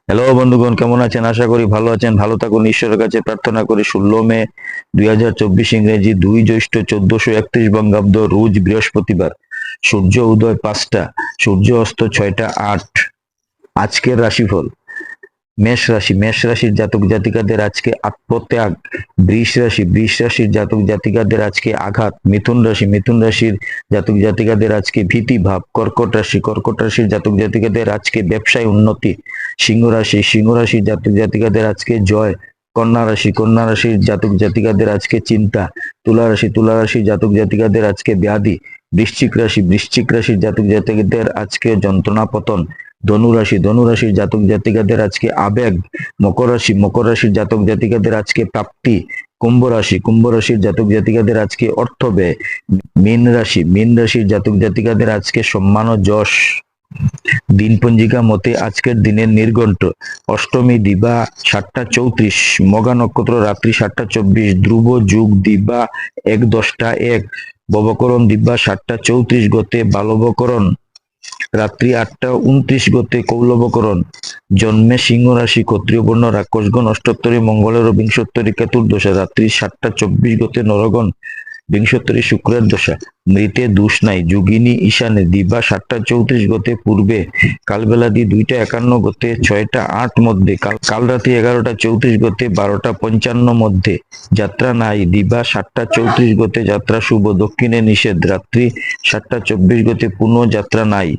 Hello বন্ধুগণ, কেমন আছেন? আশা করি ভালো আছেন। ভালো থাকুন, ঈশ্বরের কাছে প্রার্থনা করি। 16 মে 2024 ইংরেজি 2 জ্যৈষ্ঠ 1431 বঙ্গাব্দ, রোজ বৃহস্পতিবার। সূর্য উদয় 5টা, সূর্য অস্ত 6টা 8। আজকের রাশিফল: মেষ রাশির জাতক জাতিকাদের আজকে আত্মত্যাগ। বৃষ রাশির জাতক জাতিকাদের আজকে আঘাত। মিথুন রাশির জাতক জাতিকাদের আজকে ভীতি ভাব। কর্কট রাশির জাতক জাতিকাদের আজকে ব্যবসায় উন্নতি। সিংহ রাশির জাতক জাতিকাদের আজকে জয়। কন্যা রাশির জাতক জাতিকাদের আজকে চিন্তা। তুলা রাশির জাতক জাতিকাদের আজকে ব্যাধি। বৃশ্চিক রাশির জাতক জাতিকাদের আজকে যন্ত্রণা পতন। ধনু রাশির জাতক জাতিকাদের আজকে আবেগ। মকর রাশির জাতক জাতিকাদের আজকে প্রাপ্তি। কুম্ভ রাশির জাতক জাতিকাদের আজকে অর্থ ব্যয়। মীন রাশির জাতক জাতিকাদের আজকে সম্মান ও যশ। দিন পঞ্জিকা মতে আজকের দিনের নির্ঘণ্ট: অষ্টমী দিবা 7টা 34, মঘা নক্ষত্র রাত্রি 7টা 24, ধ্রুব যুগ দিবা 1:10-1, ববকরণ দিবা 7টা 34 গতে বালবকরণ, রাত্রি 8টা 29 গতে কৌলবকরণ। জন্মে সিংহ রাশি, ক্ষত্রিয় বর্ণ, রাক্ষসগণ, অষ্টোত্তরী মঙ্গলের ও বিংশোত্তরী কেতুর দশা, রাত্রি 7টা 24 গতে নরগণ, বিংশোত্তরী শুক্রের দশা। মৃতে দোষ নাই। যোগিনী ঈশানে দিবা 7টা 34 গতে পূর্বে, কালবেলাদি 2টা 51 গতে 6টা 8 মধ্যে, কাল রাত্রি 11টা 34 গতে 12টা 55 মধ্যে। যাত্রা নাই। দিবা 7টা 34 গতে যাত্রা শুভ, দক্ষিণে নিষেধ। রাত্রি 7টা 24 গতে পুনঃ যাত্রা নাই।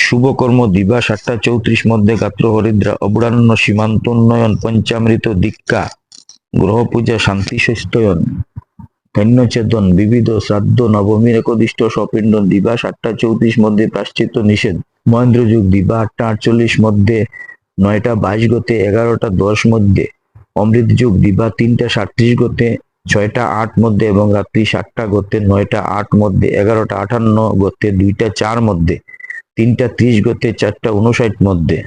শুভকর্ম: দিবা 7টা 34 মধ্যে গাত্র হরিদ্রা, অপরাহ্ন সীমান্ত উন্নয়ন, পঞ্চামৃত দীক্ষা, গ্রহ পূজা, শান্তি সস্তয়ন, ধন্যচেদন, বিবিধ শ্রাদ্ধ, নবমীর একদিষ্ট সপিণ্ডন। দিবা 7টা 34 মধ্যে প্রায়শ্চিত্ত নিষেধ। মহেন্দ্র যুগ: দিবা 8টা 48 মধ্যে, 9টা 22 গতে 11টা 10 মধ্যে। অমৃত যুগ: দিবা 3টা 37 গতে 6টা 8 মধ্যে এবং রাত্রি 7টা গতে 9টা 8 মধ্যে, 11টা 58 গতে 2টা 4 মধ্যে, 3টা 30 গতে 4টা 59 মধ্যে।